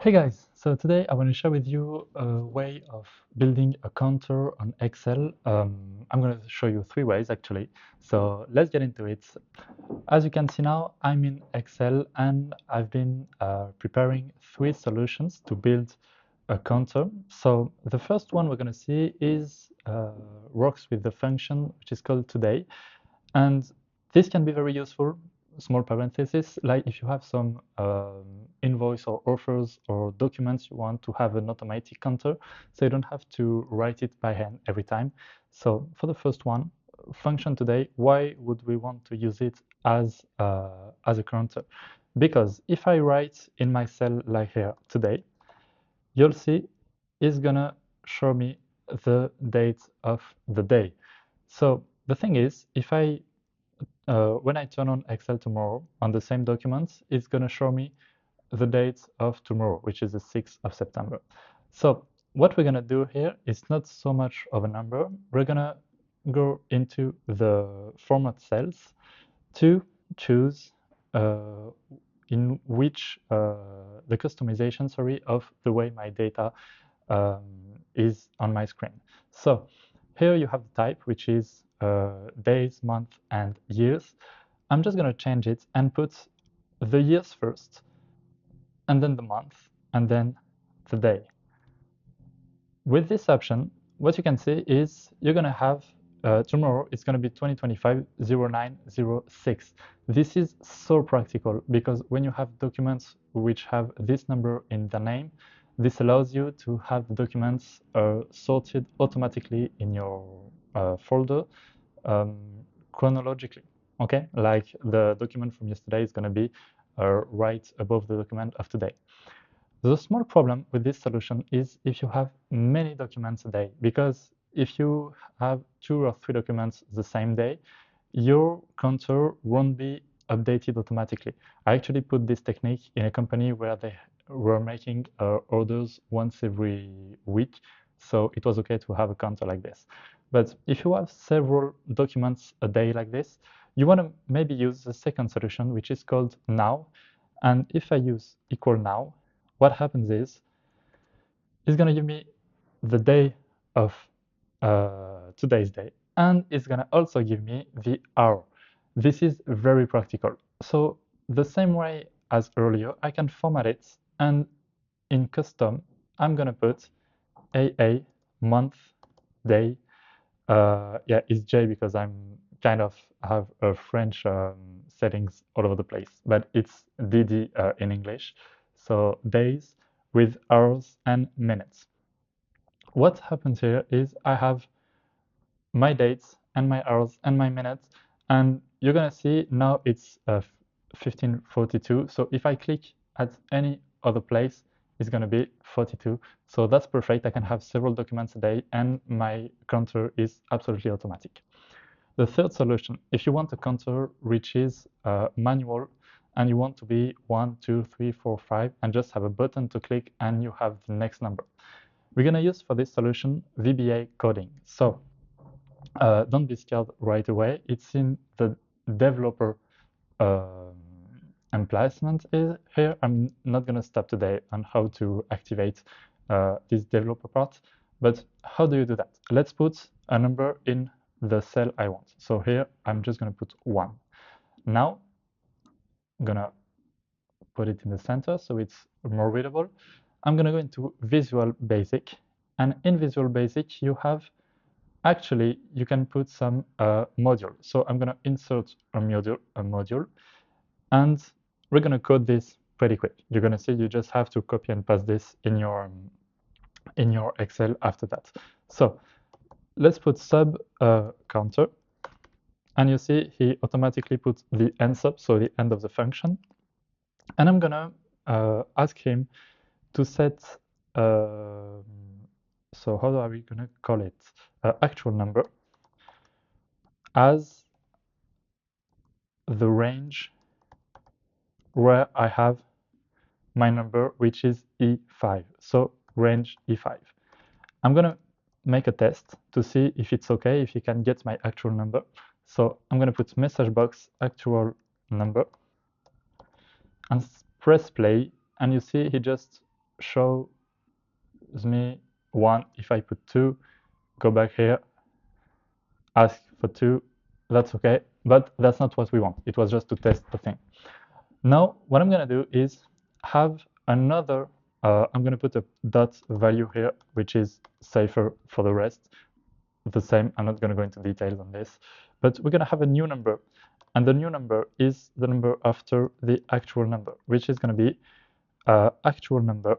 Hey guys, so today I want to share with you a way of building a counter on Excel. I'm going to show you three ways actually. So let's get into it. As you can see now, I'm in Excel and I've been preparing three solutions to build a counter. So the first one we're going to see is works with the function which is called today. And this can be very useful, small parenthesis, like if you have some invoice or offers or documents you want to have an automatic counter, so you don't have to write it by hand every time. So for the first one, function today, why would we want to use it as a counter? Because if I write in my cell like here today, you'll see it's gonna show me the date of the day. So the thing is, if I when I turn on Excel tomorrow on the same documents, it's going to show me the date of tomorrow, which is the 6th of September. So what we're going to do here is not so much of a number. We're going to go into the format cells to choose in which the customization, sorry, of the way my data um, is on my screen. So here you have the type, which is days, month, and years. I'm just going to change it and put the years first, and then the month, and then the day. With this option, what you can see is you're going to have tomorrow, it's going to be 2025-09-06. This is so practical because when you have documents which have this number in the name, this allows you to have the documents sorted automatically in your folder um, chronologically. Okay, like the document from yesterday is going to be right above the document of today. The small problem with this solution is if you have many documents a day, because if you have two or three documents the same day, your counter won't be updated automatically. I actually put this technique in a company where they were making orders once every week, so it was okay to have a counter like this. But if you have several documents a day like this, you want to maybe use the second solution, which is called now. And if I use equal now, what happens is it's going to give me the day of today's day, and it's going to also give me the hour. This is very practical. So the same way as earlier, I can format it, and in custom, I'm going to put AA, month, day. Yeah, it's J because I'm kind of have a French settings all over the place, but it's DD in English. So days with hours and minutes. What happens here is I have my dates and my hours and my minutes, and you're gonna see now it's 15:42. So if I click at any other place, it's gonna be 42. So that's perfect. I can have several documents a day, and my counter is absolutely automatic. The third solution, if you want a counter which is manual and you want to be 1, 2, 3, 4, 5, and just have a button to click and you have the next number. We're going to use for this solution VBA coding. So don't be scared right away. It's in the developer um, emplacement here. I'm not going to stop today on how to activate this developer part, but how do you do that? Let's put a number in the cell I want. So here, I'm just going to put 1. Now, I'm going to put it in the center so it's more readable. I'm going to go into Visual Basic, and in Visual Basic, you have actually, you can put some module. So I'm going to insert a module, and we're going to code this pretty quick. You're going to see you just have to copy and paste this in your Excel after that. So let's put sub counter, and you see he automatically puts the end sub, so the end of the function. And I'm going to ask him to set, so how are we going to call it? Actual number as the range where I have my number, which is E5. So range E5. I'm going to make a test to see if it's okay, if he can get my actual number. So I'm going to put message box actual number and press play. And you see he just shows me 1. If I put 2, go back here, ask for 2, that's okay, but that's not what we want. It was just to test the thing. Now, what I'm gonna do is have another, I'm gonna put a dot value here, which is safer for the rest. The same, I'm not gonna go into details on this, but we're gonna have a new number. And the new number is the number after the actual number, which is gonna be actual number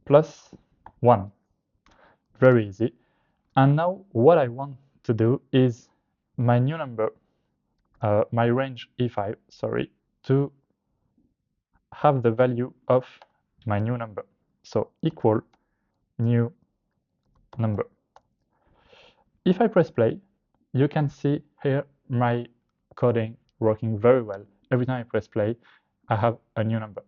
plus 1. Very easy. And now what I want to do is my new number, my range E5, sorry, to have the value of my new number. So equal new number. If I press play, you can see here my coding working very well. Every time I press play, I have a new number.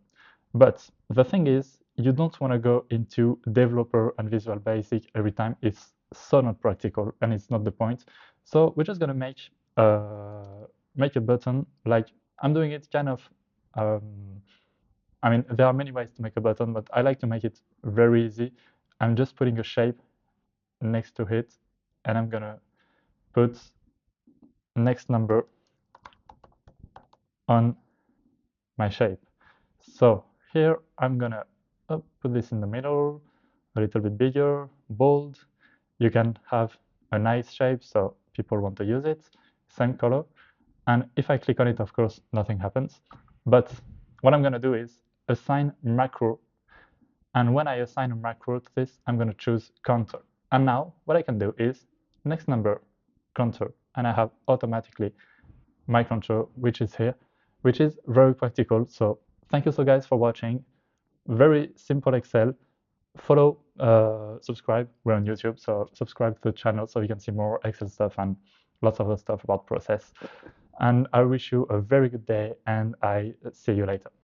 But the thing is, you don't want to go into developer and Visual Basic every time. It's so not practical and it's not the point. So we're just going to make a button like I'm doing it kind of, I mean, there are many ways to make a button, but I like to make it very easy. I'm just putting a shape next to it and I'm going to put next number on my shape. So here I'm gonna put this in the middle, a little bit bigger, bold. You can have a nice shape so people want to use it, same color. And if I click on it, of course, nothing happens. But what I'm gonna do is assign macro. And when I assign a macro to this, I'm gonna choose counter. And now what I can do is next number, counter, and I have automatically my control, which is here, which is very practical. So thank you so guys for watching. Very simple Excel. Follow, subscribe. We're on YouTube, so subscribe to the channel so you can see more Excel stuff and lots of other stuff about process. And I wish you a very good day and I see you later.